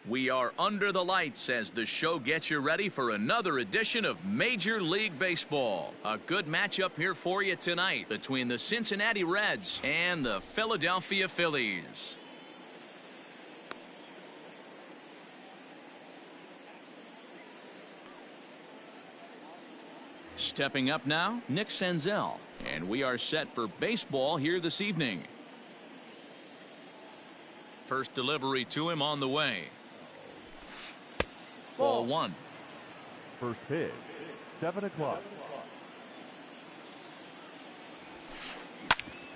We are under the lights as the show gets you ready for another edition of Major League Baseball. A good matchup here for you tonight between the Cincinnati Reds and the Philadelphia Phillies. Stepping up now, Nick Senzel, and we are set for baseball here this evening. First delivery to him on the way. Ball one. First pitch, 7 o'clock.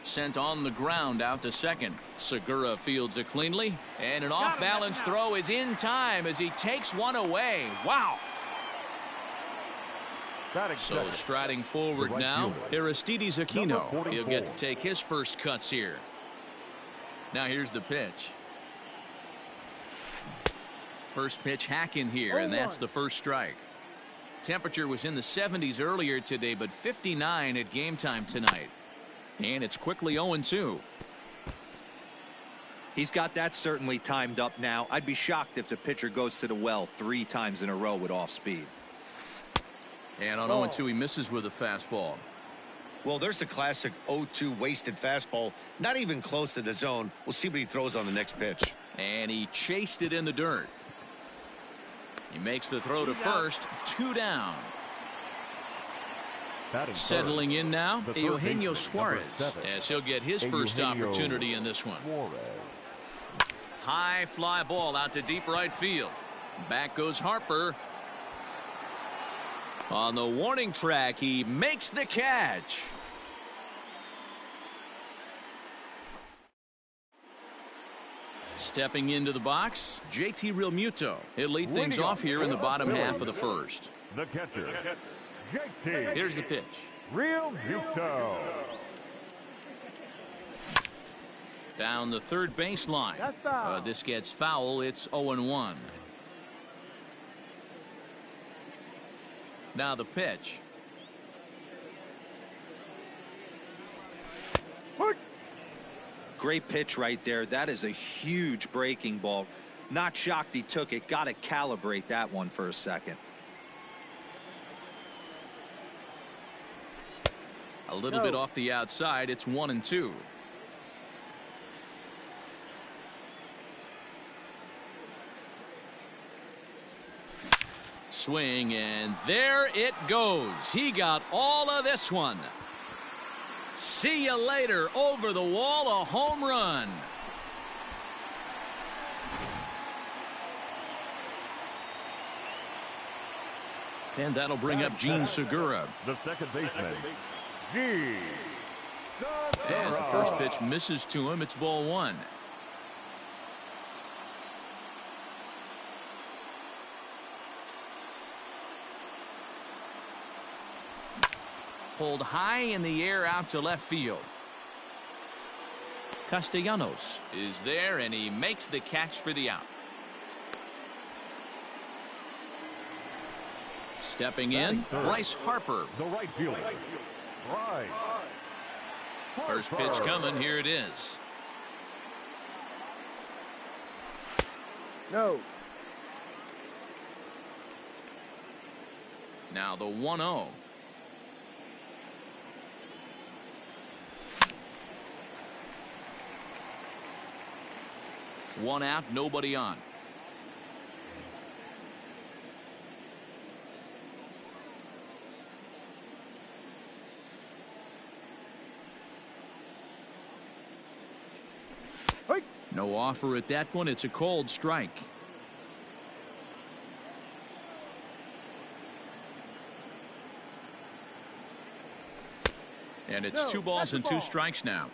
Sent on the ground out to second. Segura fields it cleanly, and an off-balance throw is in time as he takes one away. Wow. So striding forward now, Aristides Aquino. He'll get to take his first cuts here. Now here's the pitch. First pitch hack in here, and that's the first strike. Temperature was in the 70s earlier today, but 59 at game time tonight. And it's quickly 0-2. He's got that certainly timed up now. I'd be shocked if the pitcher goes to the well 3 times in a row with off speed. And on 0-2, he misses with a fastball. Well, there's the classic 0-2 wasted fastball. Not even close to the zone. We'll see what he throws on the next pitch. And he chased it in the dirt. He makes the throw to first. 2 down. Settling in now, Eugenio Suarez, as he'll get his first opportunity in this one. High fly ball out to deep right field. Back goes Harper. On the warning track, he makes the catch. Stepping into the box, JT Realmuto. He'll lead things off here in the bottom half of the first. The catcher, JT. Here's the pitch. Realmuto. Down the third baseline. This gets foul. It's 0-1. Now the pitch. Great pitch right there. That is a huge breaking ball. Not shocked he took it. Got to calibrate that one for a second. A little bit off the outside. It's 1-2. Swing, and there it goes. He got all of this one. See you later. Over the wall, a home run. And that'll bring up Gene Segura. The second baseman, Gene. As the first pitch misses to him, it's ball 1. Pulled high in the air out to left field. Castellanos is there, and he makes the catch for the out. Stepping in, Bryce Harper. The right fielder, Bryce. First pitch coming. Here it is. No. Now the 1-0. One out, nobody on. No offer at that one. It's a cold strike. And it's 2 balls and 2 strikes now.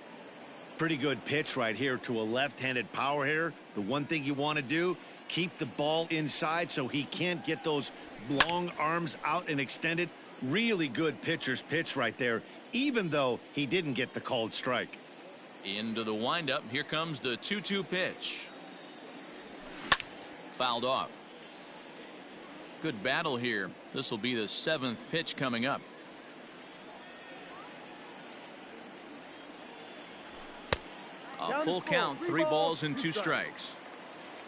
Pretty good pitch right here to a left-handed power hitter. The one thing you want to do, keep the ball inside so he can't get those long arms out and extended. Really good pitcher's pitch right there, even though he didn't get the called strike. Into the windup. Here comes the 2-2 pitch. Fouled off. Good battle here. This will be the 7th pitch coming up. A full count, 3 balls and 2 strikes.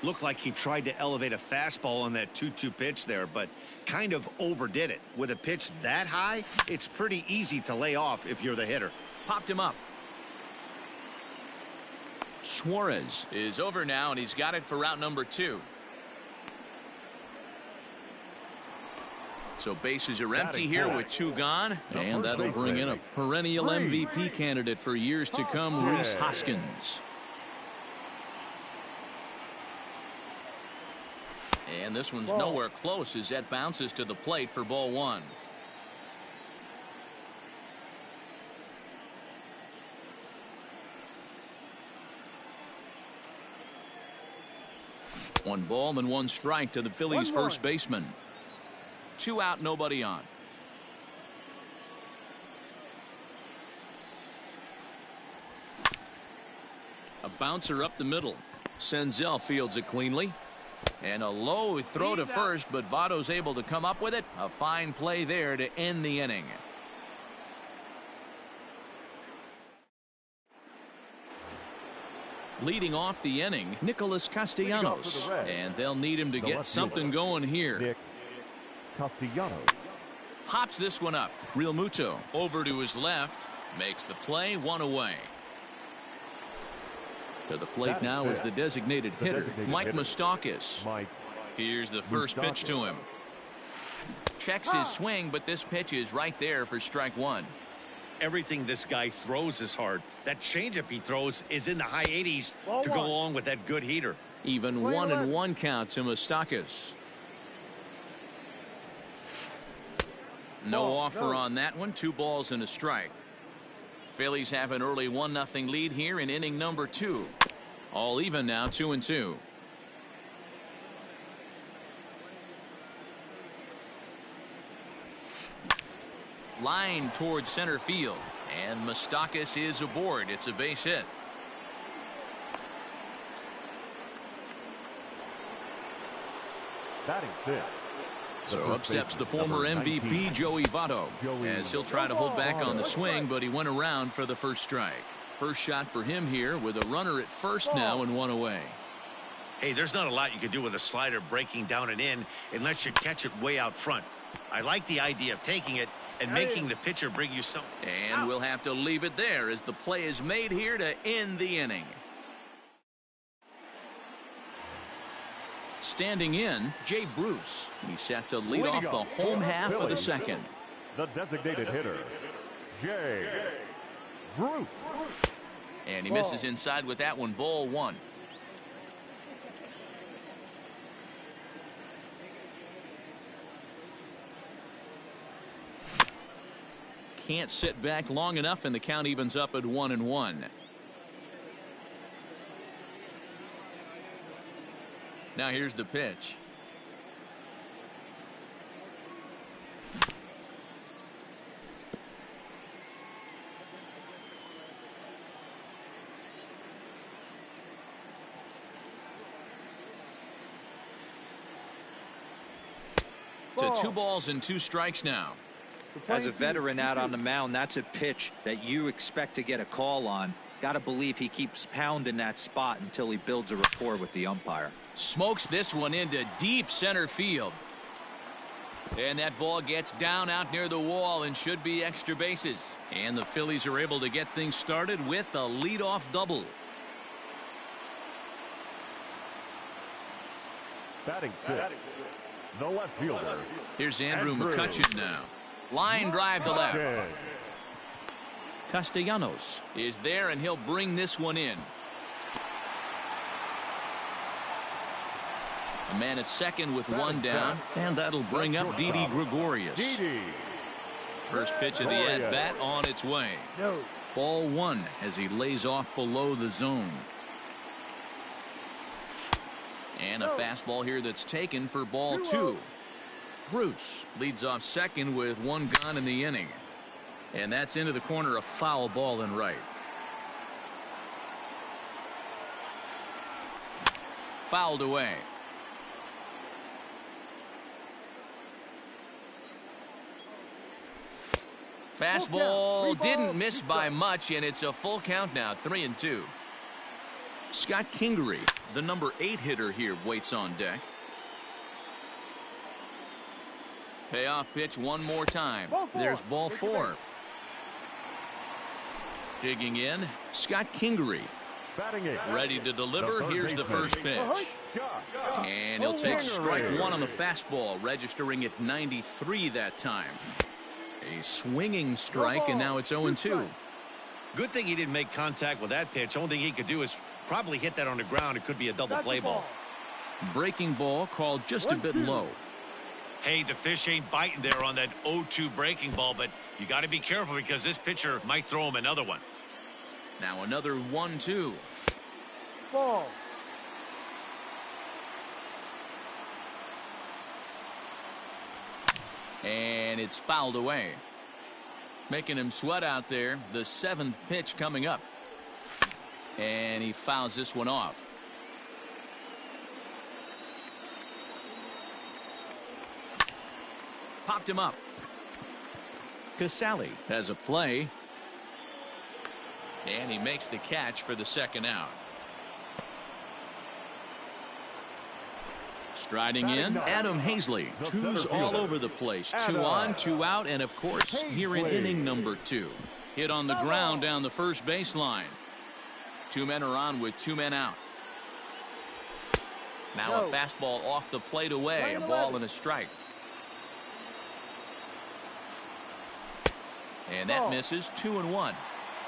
Looked like he tried to elevate a fastball on that 2-2 pitch there, but kind of overdid it. With a pitch that high, it's pretty easy to lay off if you're the hitter. Popped him up. Suarez is over now, and he's got it for route number 2. So bases are empty here with 2 gone, and that'll bring in a perennial MVP candidate for years to come, Rhys Hoskins. And this one's nowhere close as that bounces to the plate for ball 1. One ball and 1 strike to the Phillies' first baseman. 2 out, nobody on. A bouncer up the middle. Senzel fields it cleanly. And a low throw to first, but Votto's able to come up with it. A fine play there to end the inning. Leading off the inning, Nicholas Castellanos. And they'll need him to get something going here. Castellanos. Hops this one up. Real Muto over to his left. Makes the play, 1 away. To the plate now is the designated hitter, Mike Moustakas. Here's the first pitch to him. Checks his swing, but this pitch is right there for strike 1. Everything this guy throws is hard. That changeup he throws is in the high 80s to go along with that good heater. Even 1-1 count to Moustakas. No offer on that one. 2 balls and a strike. Phillies have an early 1-0 lead here in inning number 2. All even now, 2-2. Line towards center field, and Moustakas is aboard. It's a base hit. Batting 5th. So up steps the former MVP Joey Votto, as he'll try to hold back on the swing, but he went around for the first strike. First shot for him here with a runner at first now and 1 away. Hey, there's not a lot you can do with a slider breaking down and in unless you catch it way out front. I like the idea of taking it and making the pitcher bring you something. And we'll have to leave it there as the play is made here to end the inning. Standing in, Jay Bruce. He's set to lead off the home half of the second. The designated hitter, Jay Bruce. And he misses inside with that one, ball 1. Can't sit back long enough, and the count evens up at 1-1. Now here's the pitch. To 2 balls and 2 strikes now. As a veteran out on the mound, that's a pitch that you expect to get a call on. Got to believe he keeps pounding that spot until he builds a rapport with the umpire. Smokes this one into deep center field. And that ball gets down out near the wall and should be extra bases. And the Phillies are able to get things started with a leadoff double. Batting 5th, the left fielder. Here's Andrew McCutchen now. Line drive to left. Castellanos is there, and he'll bring this one in. A man at second with 1 down, and that'll bring up Didi Gregorius. First pitch of the at-bat on its way. Ball 1 as he lays off below the zone. And a fastball here that's taken for ball 2. Bruce leads off second with 1 gone in the inning. And that's into the corner, a foul ball and right. Fouled away. Fastball didn't miss by much, and it's a full count now, 3-2. Scott Kingery, the number 8 hitter here, waits on deck. Payoff pitch one more time. There's ball 4. Digging in, Scott Kingery. Ready to deliver. Here's the first pitch. And he'll take strike 1 on the fastball, registering at 93 that time. A swinging strike, and now it's 0-2. Good thing he didn't make contact with that pitch. Only thing he could do is probably hit that on the ground. It could be a double play ball. Breaking ball called just a bit low. Hey, the fish ain't biting there on that 0-2 breaking ball, but you got to be careful because this pitcher might throw him another one. Now another 1-2. Ball. And it's fouled away. Making him sweat out there. The 7th pitch coming up. And he fouls this one off. Popped him up. Casale has a play. And he makes the catch for the 2nd out. Striding in, Adam Hazley. 2's all over the place. 2 on, 2 out, and of course, here in inning number 2. Hit on the ground down the first baseline. 2 men are on with 2 men out. Now a fastball off the plate away. A ball and a strike. And that misses. 2-1.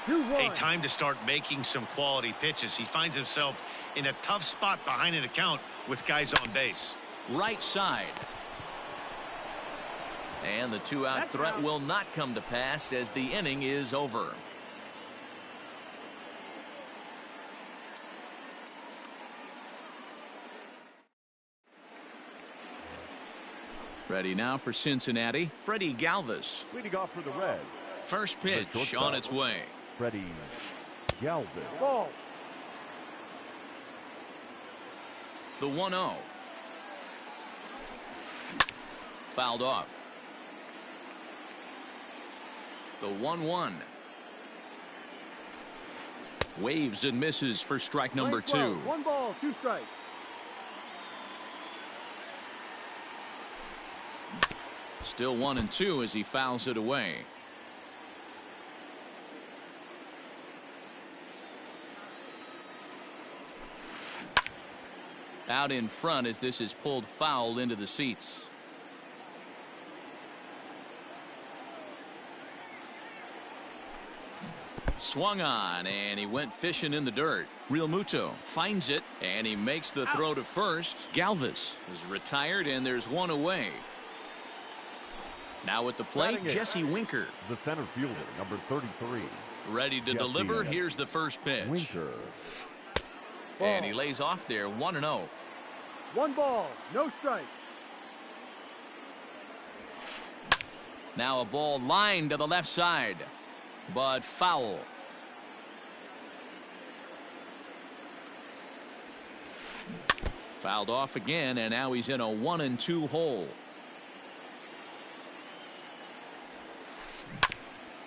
Hey, time to start making some quality pitches. He finds himself in a tough spot behind an account with guys on base. Right side. And the 2-out threat will not come to pass as the inning is over. Ready now for Cincinnati, Freddie Galvis. Leading off for the Reds. First pitch on its way. Freddie Galvis. The 1-0. Fouled off. The 1-1. Waves and misses for strike number 2. 1 ball, 2 strikes. Still 1-2 as he fouls it away. Out in front as this is pulled foul into the seats. Swung on and he went fishing in the dirt. Real Muto finds it and he makes the throw to first. Galvis is retired and there's 1 away. Now at the plate, Jesse Winker. The center fielder, number 33. Ready to deliver. Here's the first pitch. Winker. And he lays off there. 1-0. 1 ball, no strike. Now a ball lined to the left side, but foul. Fouled off again, and now he's in a 1-2 hole.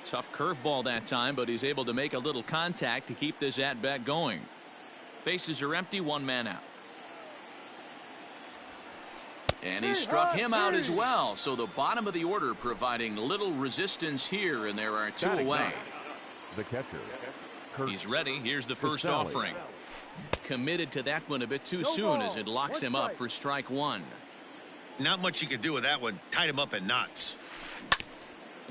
Tough curveball that time, but he's able to make a little contact to keep this at-bat going. Bases are empty, 1 man out. And he struck him out as well. So the bottom of the order providing little resistance here, and there are 2 away. The catcher. He's ready. Here's the first offering. Committed to that one a bit too soon as it locks him up for strike 1. Not much you can do with that one. Tied him up in knots.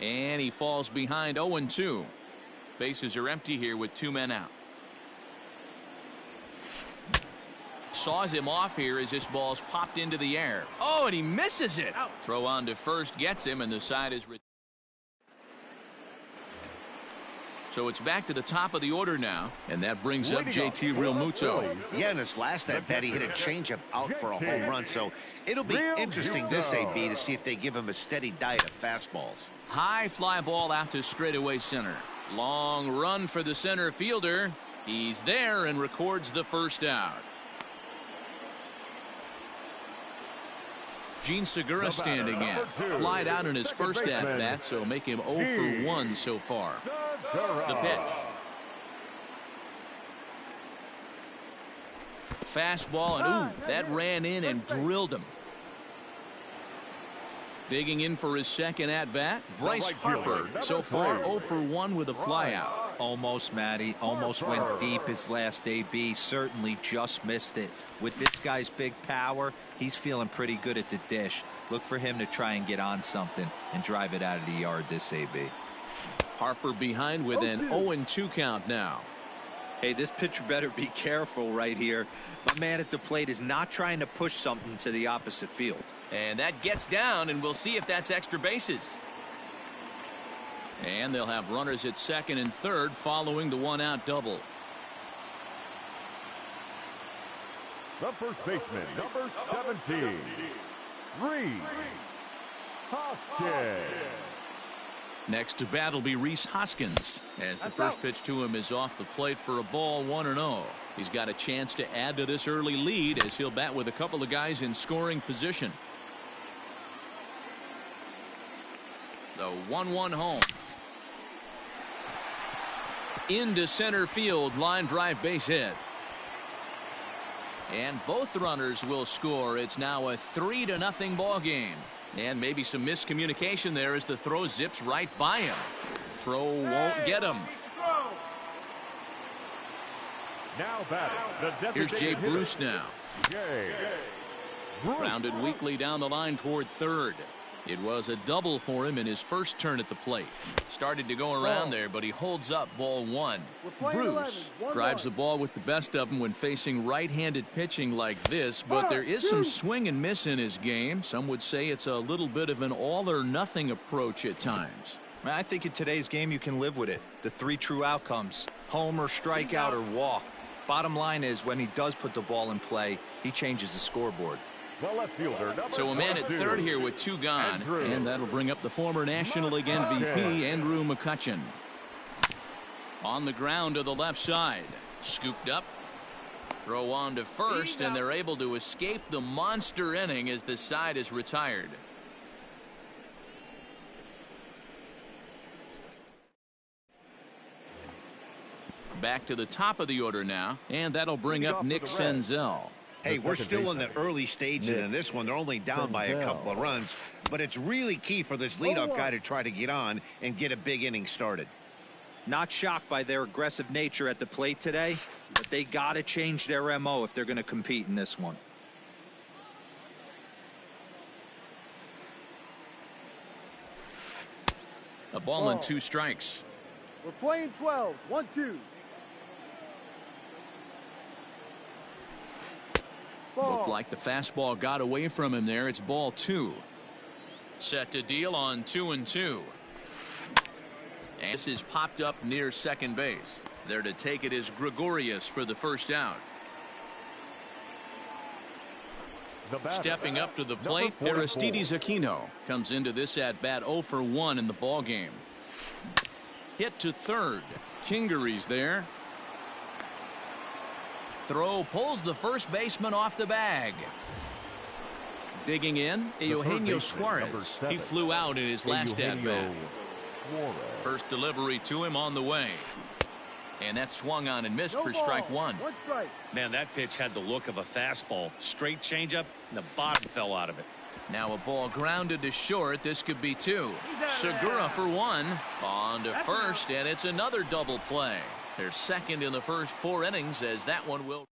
And he falls behind 0-2. Bases are empty here with 2 men out. Saws him off here as this ball's popped into the air. Oh, and he misses it. Throw on to first gets him, and the side is. So it's back to the top of the order now, and that brings up JT Realmuto. Yeah, in his last at bat, he hit a changeup out for a home run. So it'll be interesting this AB to see if they give him a steady diet of fastballs. High fly ball out to straightaway center. Long run for the center fielder. He's there and records the first out. Gene Segura standing in. Flied out in his first at-bat, so make him 0 for 1 so far. The pitch. Fastball, and ooh, that ran in and drilled him. Digging in for his second at-bat, Bryce Harper. So far, 0 for 1 with a flyout. Almost, Matty. Almost went deep his last AB. Certainly just missed it. With this guy's big power, he's feeling pretty good at the dish. Look for him to try and get on something and drive it out of the yard this AB. Harper behind with an 0-2 count now. Hey, this pitcher better be careful right here. My man at the plate is not trying to push something to the opposite field. And that gets down, and we'll see if that's extra bases. And they'll have runners at second and third following the one-out double. The first baseman, number 17, Reese Hoskins. Next to bat will be Reese Hoskins, as the first pitch to him is off the plate for a ball, 1-0. He's got a chance to add to this early lead as he'll bat with a couple of guys in scoring position. The 1-1 home. Into center field, line drive base hit. And both runners will score. It's now a 3-0 ball game. And maybe some miscommunication there as the throw zips right by him. Throw won't get him. Now batting, here's Jay Bruce now. Bruce. Grounded weakly down the line toward third. It was a double for him in his first turn at the plate. Started to go around there, but he holds up ball 1. Bruce drives the ball with the best of them when facing right-handed pitching like this, but there is some swing and miss in his game. Some would say it's a little bit of an all-or-nothing approach at times. I think in today's game you can live with it. The 3 true outcomes: homer, strikeout, or walk. Bottom line is, when he does put the ball in play, he changes the scoreboard. The left fielder, so a man at third here with 2 gone, and that'll bring up the former National League MVP, Andrew McCutchen. On the ground to the left side. Scooped up. Throw on to first, and they're able to escape the monster inning as the side is retired. Back to the top of the order now, and that'll bring up Nick Senzel. Hey, we're still in the early stages in this one. They're only down by a couple of runs, but it's really key for this leadoff guy to try to get on and get a big inning started. Not shocked by their aggressive nature at the plate today, but they got to change their MO if they're going to compete in this one. A ball and 2 strikes. We're playing 12. 1-2. Looked like the fastball got away from him there. It's ball 2. Set to deal on 2-2. And this is popped up near second base. There to take it is Gregorius for the first out. Stepping up to the plate, Aristides Aquino comes into this at bat 0 for 1 in the ball game. Hit to third. Kingery's there. Throw pulls the first baseman off the bag. Digging in, Eugenio Suarez. He flew out in his last at bat. First delivery to him on the way. And that swung on and missed for strike 1. Man, that pitch had the look of a fastball. Straight changeup, and the bottom fell out of it. Now a ball grounded to short. This could be 2. Segura for 1. On to first, and it's another double play. They're second in the first 4 innings as that one will.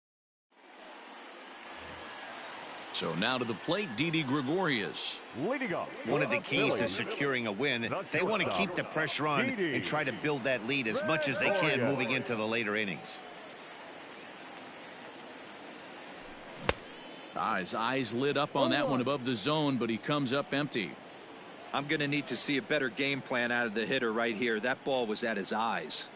So now to the plate, Didi Gregorius. Leading up. One of the keys to securing a win, they want to keep the pressure on and try to build that lead as much as they can moving into the later innings. His eyes lit up on that one above the zone, but he comes up empty. I'm going to need to see a better game plan out of the hitter right here. That ball was at his eyes.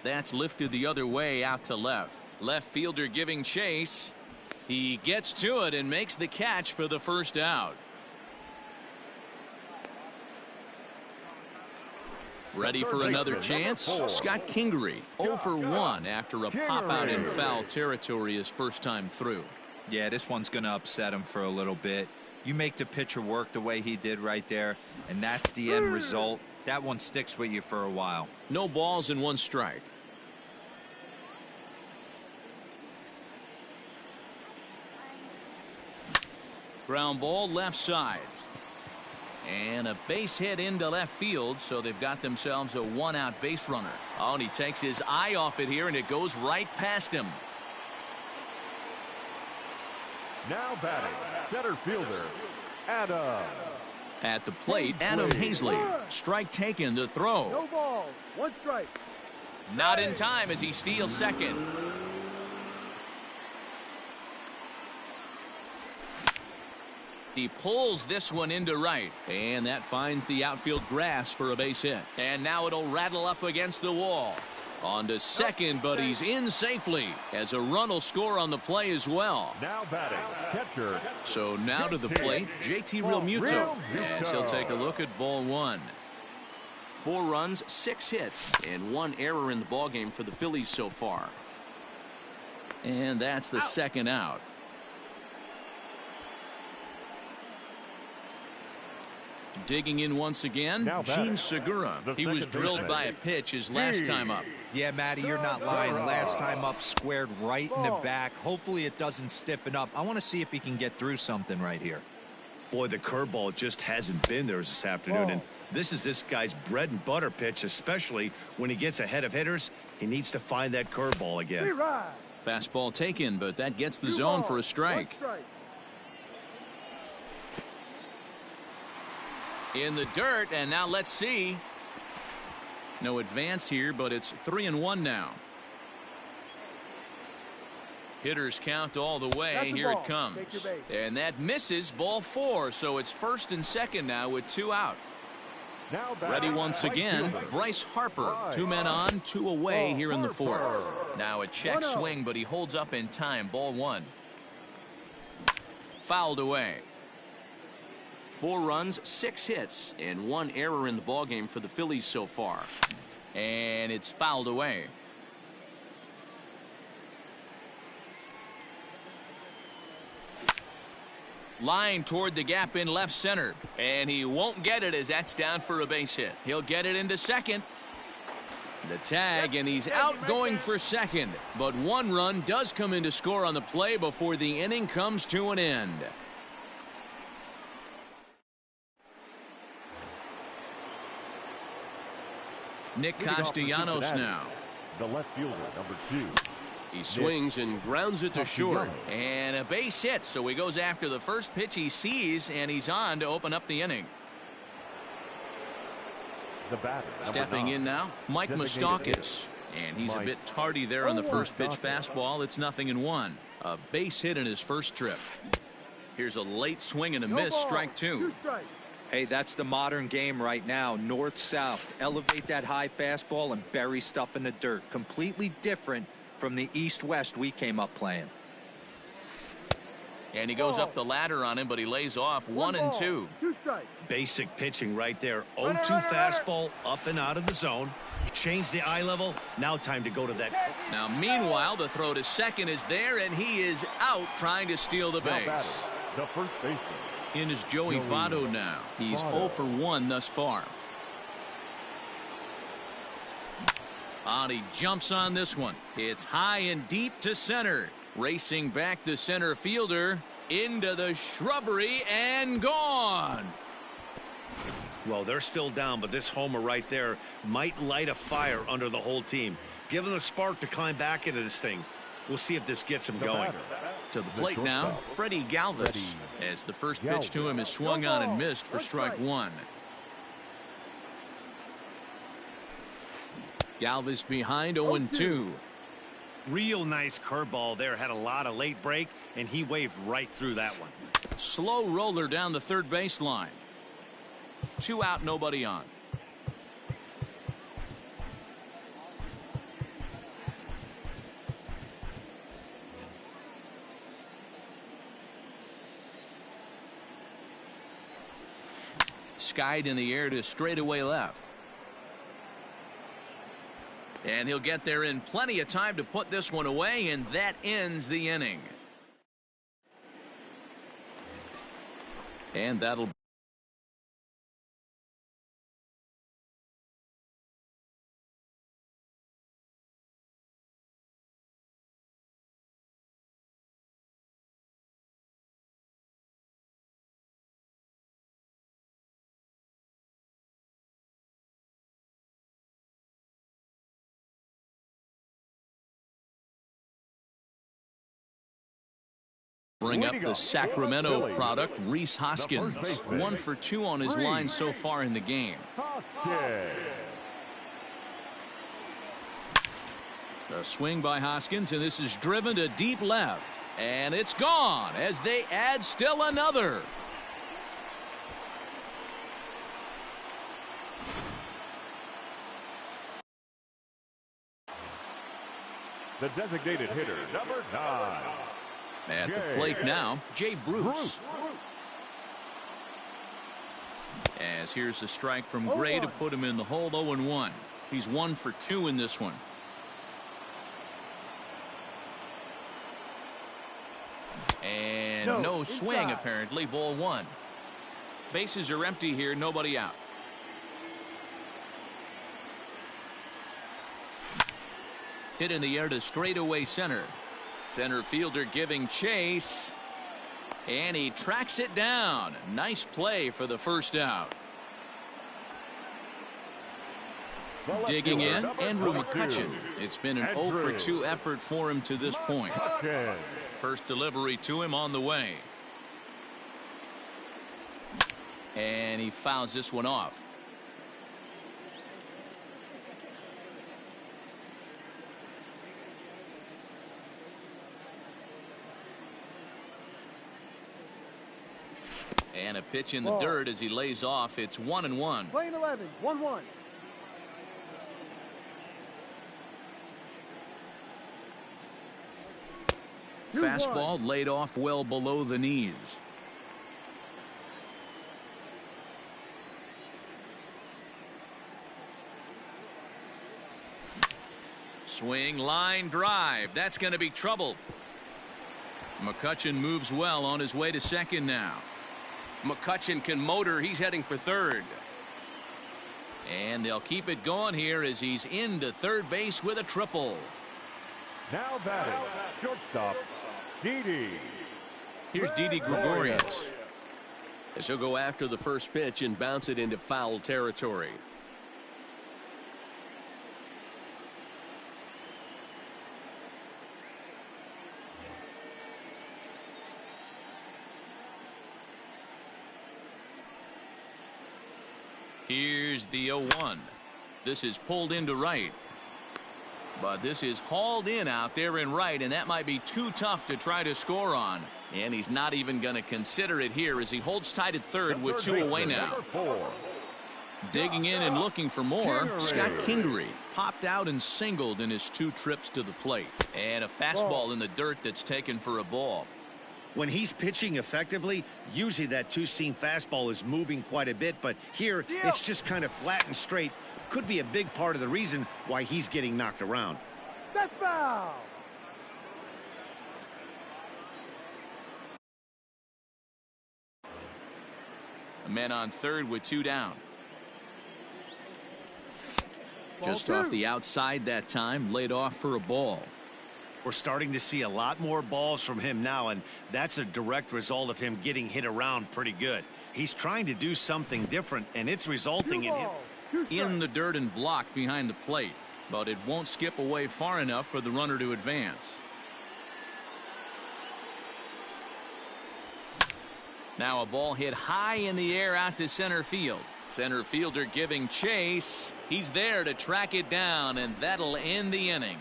That's lifted the other way out to left. Left fielder giving chase. He gets to it and makes the catch for the first out. Ready for another chance? Scott Kingery 0 for 1 after a pop out in foul territory his first time through. Yeah, this one's going to upset him for a little bit. You make the pitcher work the way he did right there, and that's the end result. That one sticks with you for a while. No balls and 1 strike. Ground ball left side. And a base hit into left field, so they've got themselves a one-out base runner. Oh, and he takes his eye off it here, and it goes right past him. Now batting, center fielder, Adam. At the plate, Adam Hazley. Strike taken, the throw. No ball. One strike. Not in time as he steals second. He pulls this one into right, and that finds the outfield grass for a base hit. And now it'll rattle up against the wall. On to second, but he's in safely as a run will score on the play as well. Now batting, catcher. So now to the plate, JT Realmuto, as he'll take a look at ball one. 4 runs, 6 hits, and 1 error in the ballgame for the Phillies so far. And that's the second out. Digging in once again, Gene Segura. He was drilled by a pitch his last time up. Yeah, Matty, you're not lying. Last time up, squared right in the back. Hopefully it doesn't stiffen up. I want to see if he can get through something right here. Boy, the curveball just hasn't been there this afternoon, and this is this guy's bread and butter pitch, especially when he gets ahead of hitters. He needs to find that curveball again. Fastball taken, but that gets the zone for a strike. In the dirt, and now let's see. No advance here, but it's 3-1 now. Hitters count all the way. Here it comes. And that misses, ball 4, so it's first and second now with 2 out. Ready once again, Bryce Harper. 2 men on, 2 away here in the 4th. Now a check swing, but he holds up in time. Ball 1. Fouled away. 4 runs, 6 hits, and 1 error in the ballgame for the Phillies so far. And it's fouled away. Line toward the gap in left center. And he won't get it as that's down for a base hit. He'll get it into second. The tag, and he's out going for second. But 1 run does come in to score on the play before the inning comes to an end. Nick Castellanos now. The left fielder, number 2. He swings and grounds it to short. And a base hit, so he goes after the first pitch he sees, and he's on to open up the inning. The batter, stepping in now, Mike Moustakas. And he's a bit tardy there on the first pitch fastball. It's 0-1. A base hit in his first trip. Here's a late swing and a miss, strike 2. Hey, that's the modern game right now. North-south. Elevate that high fastball and bury stuff in the dirt. Completely different from the east-west we came up playing. And he goes up the ladder on him, but he lays off 1-2. Basic pitching right there. 0-2 fastball up and out of the zone. Change the eye level. Now time to go to that. Now, meanwhile, the throw to second is there, and he is out trying to steal the base. The first baseman. In is Joey Votto now. He's 0 for 1 thus far. And he jumps on this one. It's high and deep to center. Racing back the center fielder into the shrubbery and gone. Well, they're still down, but this homer right there might light a fire under the whole team. Give them a spark to climb back into this thing. We'll see if this gets him going. To the plate now, Freddie Galvis, as the first pitch to him is swung on and missed for strike 1. Galvis behind 0-2. Real nice curveball there. Had a lot of late break, and he waved right through that one. Slow roller down the third baseline. 2 out, nobody on. Skied in the air to straightaway left. And he'll get there in plenty of time to put this one away, and that ends the inning. And that'll bring up the Sacramento product, Rhys Hoskins. baseman, 1 for 2 on his line so far in the game. Hoskins. The swing by Hoskins, and this is driven to deep left. And it's gone as they add still another. The designated hitter, number 9. At the plate now, Jay Bruce. As here's a strike from Gray to put him in the hole. 0-1. He's 1 for 2 in this one. And no swing, apparently. Ball 1. Bases are empty here. Nobody out. Hit in the air to straightaway center. Center fielder giving chase. And he tracks it down. Nice play for the first out. Digging in, Andrew McCutchen. It's been an 0 for 2 effort for him to this point. First delivery to him on the way. And he fouls this one off. And a pitch in the dirt as he lays off. It's 1-1. Playing 11, 1-1. Fastball laid off well below the knees. Swing, line drive. That's going to be trouble. McCutchen moves well on his way to second now. McCutchen can motor. He's heading for third. And they'll keep it going here as he's into third base with a triple. Now batting, shortstop, Didi. Here's Didi Gregorius. As he'll go after the first pitch and bounce it into foul territory. Here's the 0-1. This is pulled into right. But this is hauled in out there in right, and that might be too tough to try to score on. And he's not even going to consider it here as he holds tight at third with 2 away now. Digging in and looking for more, Scott Kingery popped out and singled in his 2 trips to the plate. And a fastball in the dirt that's taken for a ball. When he's pitching effectively, usually that two-seam fastball is moving quite a bit, but here it's just kind of flat and straight. Could be a big part of the reason why he's getting knocked around. That's foul. A man on third with 2 down. Ball Just 2. off the outside that time, laid off for a ball. We're starting to see a lot more balls from him now, and that's a direct result of him getting hit around pretty good. He's trying to do something different, and it's resulting in him In the dirt and blocked behind the plate, but it won't skip away far enough for the runner to advance. Now a ball hit high in the air out to center field. Center fielder giving chase. He's there to track it down, and that'll end the inning.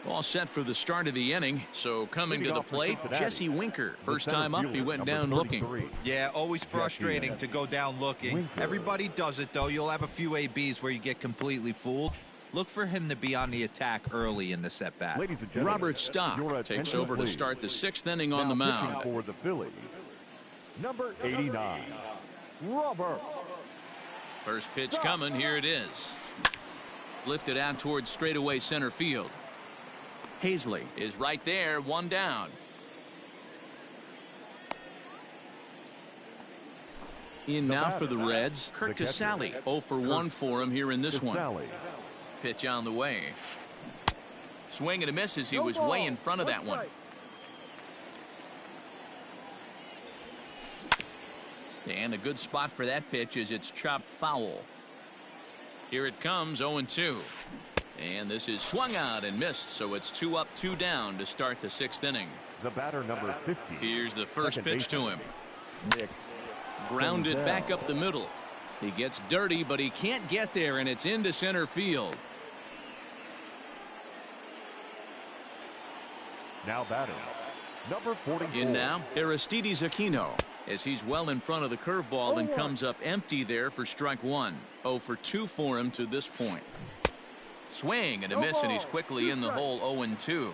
All set for the start of the inning. So coming to the plate, Jesse Winker. First time up, he went down looking. Yeah, always frustrating to go down looking. Everybody does it, though. You'll have a few ABs where you get completely fooled. Look for him to be on the attack early in the set-bat. Robert Stock takes over to start the 6th inning on the mound. For the Phillies, number 89, Robert. First pitch coming. Here it is. Lifted out towards straightaway center field. Hazley is right there, 1 down. In now for the Reds, Kurt Casale. 0 for 1 for him here in this one. Pitch on the way. Swing and a miss as he was way in front of that one. And a good spot for that pitch as it's chopped foul. Here it comes, 0-2. And this is swung out and missed, so it's 2 up, 2 down to start the 6th inning. The batter, number 50. Here's the first Second pitch to baseman, him. Nick. Grounded back up the middle. He gets dirty, but he can't get there, and it's into center field. Now batting, number 44. In now, Aristides Aquino, as he's well in front of the curveball and comes up empty there for strike 1. 0 for 2 for him to this point. Swing and a miss, and he's quickly in the hole. 0-2.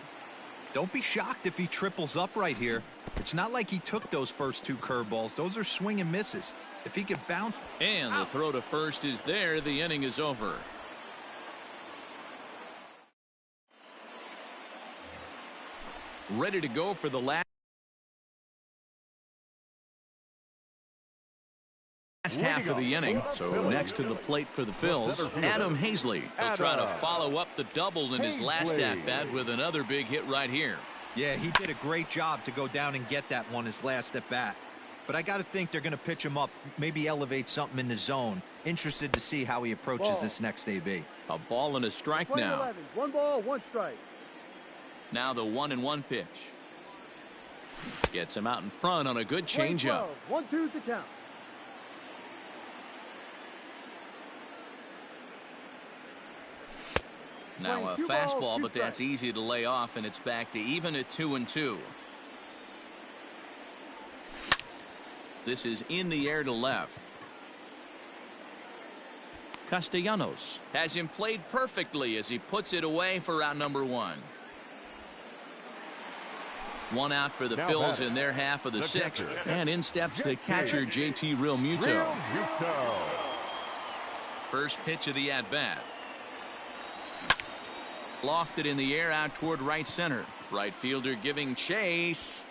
Don't be shocked if he triples up right here. It's not like he took those first 2 curveballs. Those are swing and misses. If he could bounce. And the throw to first is there. The inning is over. Ready to go for the last half of the inning. So next to the plate for the Phils, Adam Hazley. He'll try to follow up the double in his last at-bat with another big hit right here. Yeah, he did a great job to go down and get that one his last at-bat. But I got to think they're going to pitch him up, maybe elevate something in the zone. Interested to see how he approaches this next AB. A ball and a strike now. 11. 1 ball, 1 strike. Now the 1-1 pitch. Gets him out in front on a good changeup. 1-2 to count. Now a fastball, but that's easy to lay off, and it's back to even at 2-2. This is in the air to left. Castellanos has him played perfectly as he puts it away for out number 1. 1 out for the Phils in their half of the 6th. And in steps the catcher, JT Realmuto. First pitch of the at-bat. Lofted in the air out toward right center. Right fielder giving chase.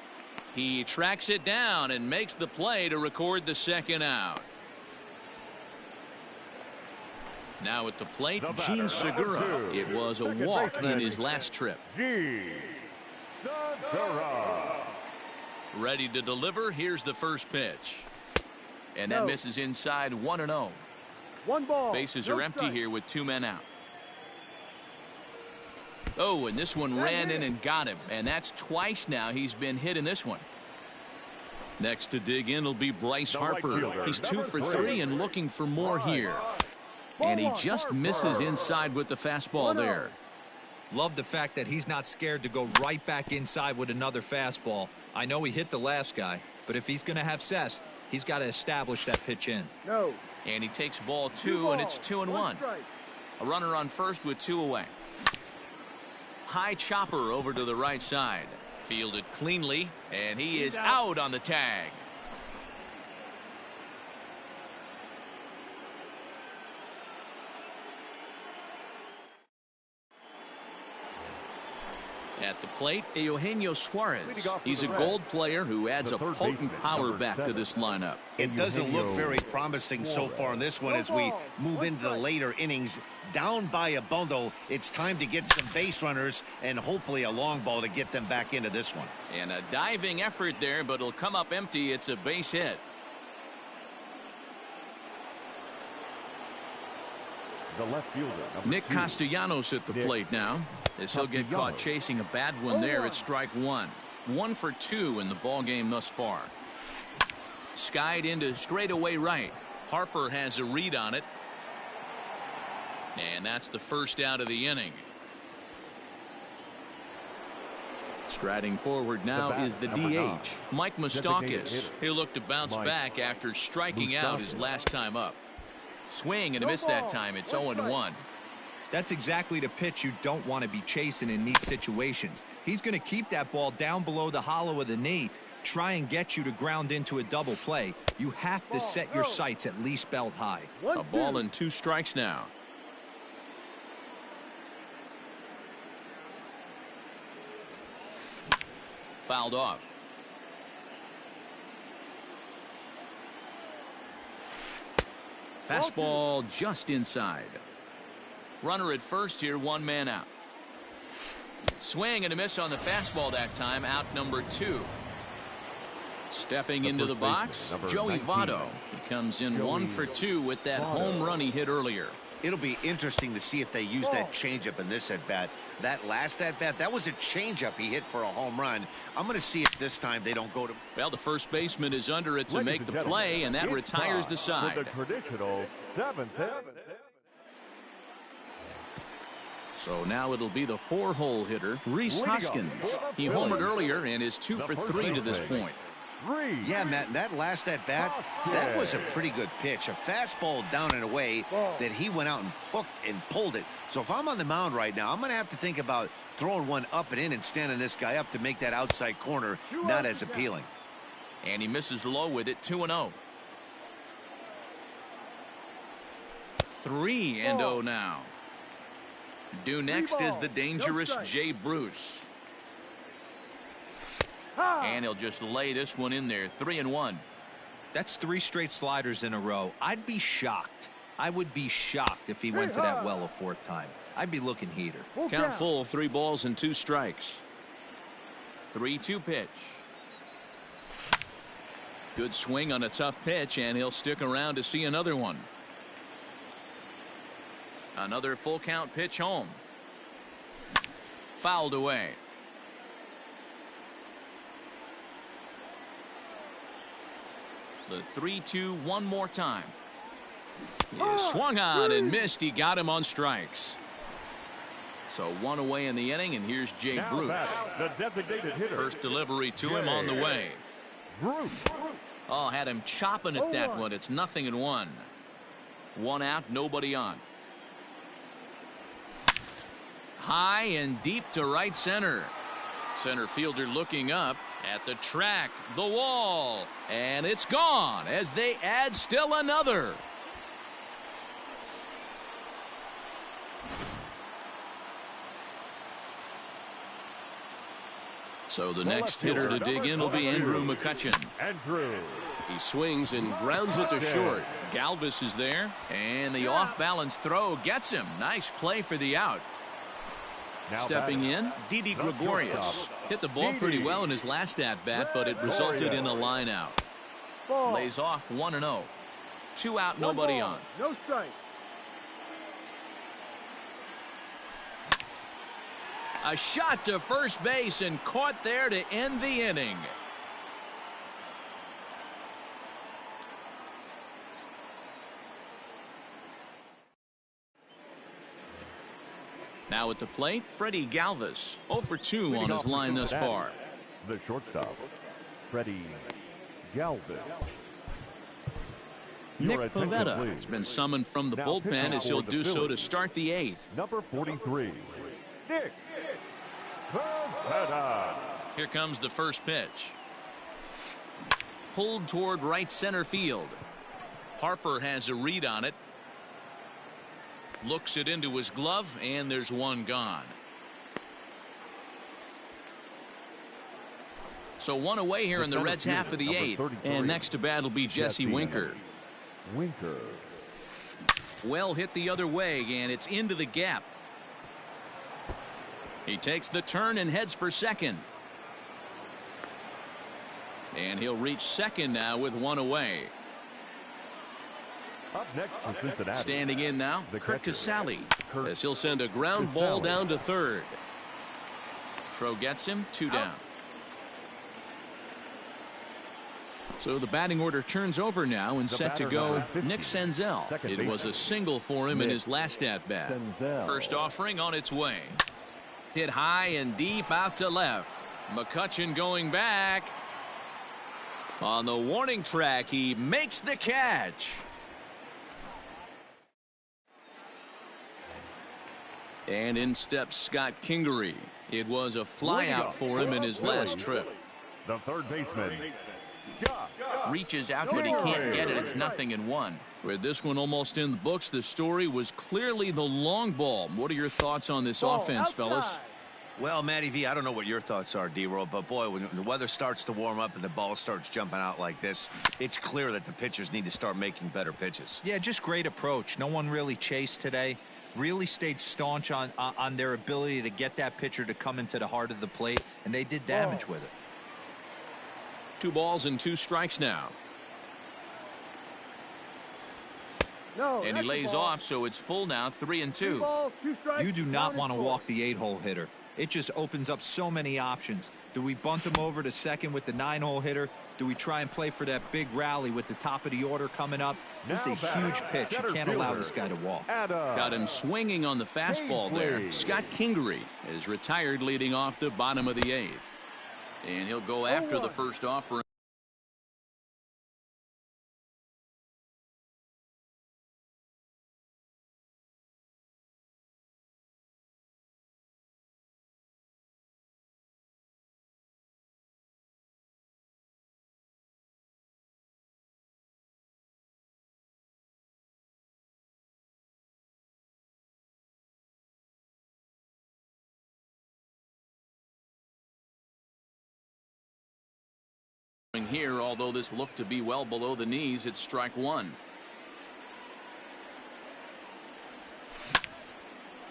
He tracks it down and makes the play to record the 2nd out. Now at the plate, Gene Segura. It was a walk in his last trip. Ready to deliver. Here's the first pitch. And that misses inside. 1-0. 1 ball. Bases are empty here with 2 men out. Oh, and this one ran in and got him. And that's twice now he's been hit in this one. Next to dig in will be Bryce Harper. He's 2 for 3 and looking for more here. And he just misses inside with the fastball there. Love the fact that he's not scared to go right back inside with another fastball. I know he hit the last guy, but if he's going to have success, he's got to establish that pitch in. No. And he takes ball 2, and it's 2-1. A runner on first with 2 away. High chopper over to the right side. Fielded cleanly, and he is out on the tag. At the plate, Eugenio Suarez. He's a gold player who adds a potent power back to this lineup. It doesn't look very promising so far in this one as we move into the later innings. Down by a bundle, it's time to get some base runners and hopefully a long ball to get them back into this one. And a diving effort there, but it'll come up empty. It's a base hit. The left fielder, Nick Castellanos at the plate now, as he'll get caught chasing a bad one there at strike 1. 1 for 2 in the ball game thus far. Skied into straightaway right. Harper has a read on it. And that's the first out of the inning. Striding forward now is the DH, Mike Moustakas. He'll look to bounce back after striking out his last time up. Swing and a miss that time. It's 0-1. That's exactly the pitch you don't want to be chasing in these situations. He's going to keep that ball down below the hollow of the knee, try and get you to ground into a double play. You have to set your sights at least belt high. A ball and 2 strikes now. Fouled off. Fastball just inside. Runner at first here, 1 man out. Swing and a miss on the fastball that time. Out number 2. Stepping into the box, Joey Votto. He comes in 1 for 2 with that home run he hit earlier. It'll be interesting to see if they use that changeup in this at-bat. That last at-bat, that was a changeup he hit for a home run. I'm going to see if this time they don't go to... Well, the first baseman is under it to make the play, and that retires the side. With the traditional 7th hit. So now it'll be the 4-hole hitter, Rhys Hoskins. He homered earlier and is 2 for 3 to this point. Yeah, Matt, that last at-bat, that was a pretty good pitch. A fastball down and away that he went out and hooked and pulled it. So if I'm on the mound right now, I'm going to have to think about throwing one up and in and standing this guy up to make that outside corner not as appealing. And he misses low with it, 2-0. 3-0 now. Due next is the dangerous Jay Bruce. And he'll just lay this one in there, 3-1. That's 3 straight sliders in a row. I'd be shocked. I would be shocked if he went to that well a 4th time. I'd be looking heater. Count full, 3 balls and 2 strikes. 3-2 pitch. Good swing on a tough pitch, and he'll stick around to see another one. Another full count pitch home. Fouled away. The 3-2 one more time. He swung on and missed. He got him on strikes. So 1 away in the inning, and here's Jay Bruce. The designated hitter. First delivery to him on the way. Bruce. Oh, had him chopping at that one. It's 0-1. 1 out, nobody on. High and deep to right center. Center fielder looking up at the track, the wall, and it's gone as they add still another. So the next hitter to dig in will be Andrew McCutchen. He swings and grounds it to short. Galvis is there, and the off-balance throw gets him. Nice play for the out. Stepping in, Didi Gregorius. Hit the ball pretty well in his last at-bat, but it resulted in a line out. Lays off 1-0. 2 out, nobody on. No strike. A shot to first base and caught there to end the inning. Now at the plate, Freddie Galvis, 0 for 2 on his line thus far. The shortstop, Freddie Galvis. Nick Pivetta has been summoned from the bullpen as he'll do so to start the 8th. Number 43, Nick Pivetta. Here comes the first pitch. Pulled toward right center field. Harper has a read on it. Looks it into his glove, and there's one gone. So 1 away here in the Reds' half of the 8th. And next to bat will be Jesse Winker. Well hit the other way, and it's into the gap. He takes the turn and heads for second. And he'll reach second now with 1 away. Up next for Cincinnati. Standing in now, Kurt Casale, as he'll send a ground ball down to third. Throw gets him, 2 down. So the batting order turns over now and set to go Nick Senzel. It was a single for him in his last at-bat. First offering on its way. Hit high and deep out to left. McCutchen going back. On the warning track, he makes the catch. And in steps Scott Kingery. It was a flyout for him in his last trip. The third baseman. Reaches out, but he can't get it. It's 0-1. With this one almost in the books, the story was clearly the long ball. What are your thoughts on this offense, fellas? Well, Matty V, I don't know what your thoughts are, D-Roll, but boy, when the weather starts to warm up and the ball starts jumping out like this, it's clear that the pitchers need to start making better pitches. Yeah, just great approach. No one really chased today. Really stayed staunch on their ability to get that pitcher to come into the heart of the plate, and they did damage with it. 2 balls and 2 strikes now. No, And he that's the lays ball. off, so it's full now, 3-2. 3 balls, 2 strikes. You do not Count want to is full. walk the 8-hole hitter. It just opens up so many options. Do we bunt him over to second with the 9-hole hitter? Do we try and play for that big rally with the top of the order coming up? This is a huge pitch. You can't allow this guy to walk. Got him swinging on the fastball there. Scott Kingery is retired leading off the bottom of the 8th. And he'll go after the first offer. Here, although this looked to be well below the knees, it's strike 1.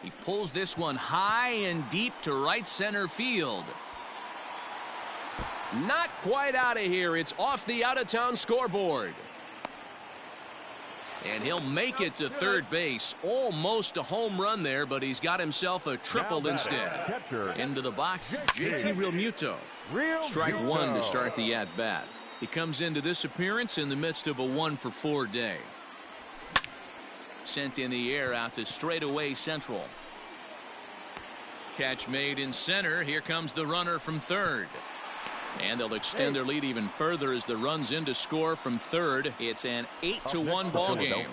He pulls this one high and deep to right center field. Not quite out of here. It's off the out-of-town scoreboard. And he'll make it to third base. Almost a home run there, but he's got himself a triple instead. Into the box, JT Realmuto. Strike 1 to start the at-bat. He comes into this appearance in the midst of a 1-for-4 day. Sent in the air out to straightaway central. Catch made in center. Here comes the runner from third. And they'll extend their lead even further as the runs in to score from third. It's an 8-1 ball game.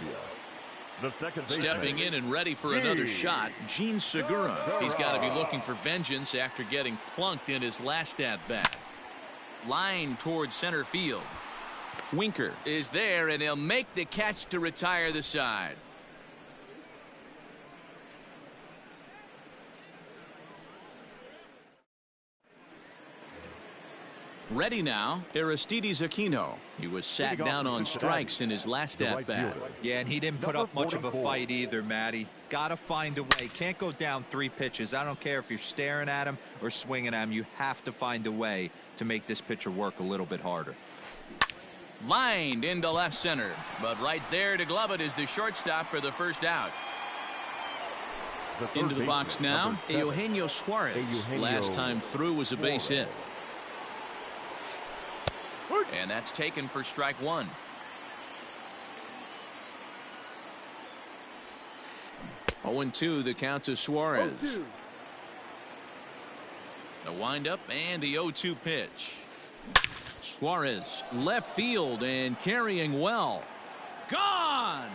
Stepping in and ready for another shot, Gene Segura. He's got to be looking for vengeance after getting plunked in his last at-bat. Line towards center field. Winker is there, and he'll make the catch to retire the side. Ready now, Aristides Aquino. He was sat down on strikes in his last at-bat. Yeah, and he didn't put up much of a fight either, Matty. Got to find a way. Can't go down 3 pitches. I don't care if you're staring at him or swinging at him. You have to find a way to make this pitcher work a little bit harder. Lined into left center, but right there to glove it is the shortstop for the first out. Into the box now, Eugenio Suarez. Last time through was a base hit. And that's taken for strike 1. Oh, 0-2 the count to Suarez. 0-2. The windup and the 0-2 pitch. Suarez left field and carrying well. Gone.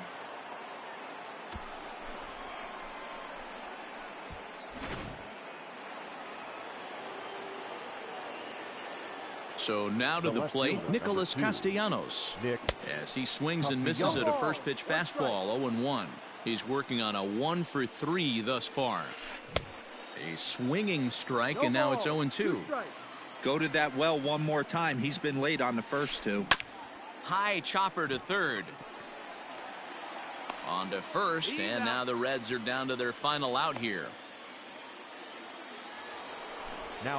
So now to the plate, Nicholas Castellanos. As he swings and misses at a first pitch fastball, 0-1. He's working on a 1-for-3 thus far. A swinging strike, and now it's 0-2. Go to that well one more time. He's been late on the first 2. High chopper to third. On to first, and now the Reds are down to their final out here.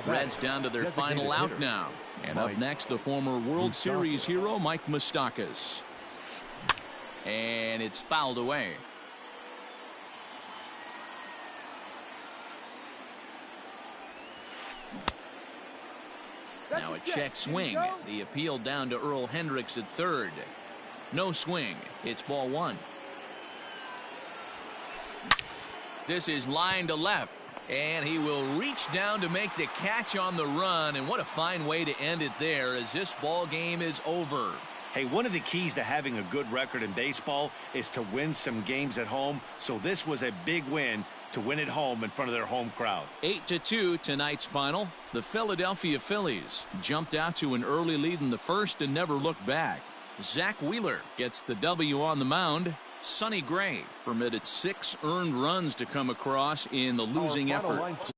Reds down to their final out now. And up next, the former World Series hero, Mike Moustakas. And it's fouled away. Now a check swing. The appeal down to Earl Hendricks at third. No swing. It's ball 1. This is line to left. And he will reach down to make the catch on the run. And what a fine way to end it there, as this ball game is over. Hey, one of the keys to having a good record in baseball is to win some games at home. So this was a big win to win at home in front of their home crowd. 8-2 tonight's final. The Philadelphia Phillies jumped out to an early lead in the first and never looked back. Zach Wheeler gets the W on the mound. Sonny Gray permitted 6 earned runs to come across in the losing effort.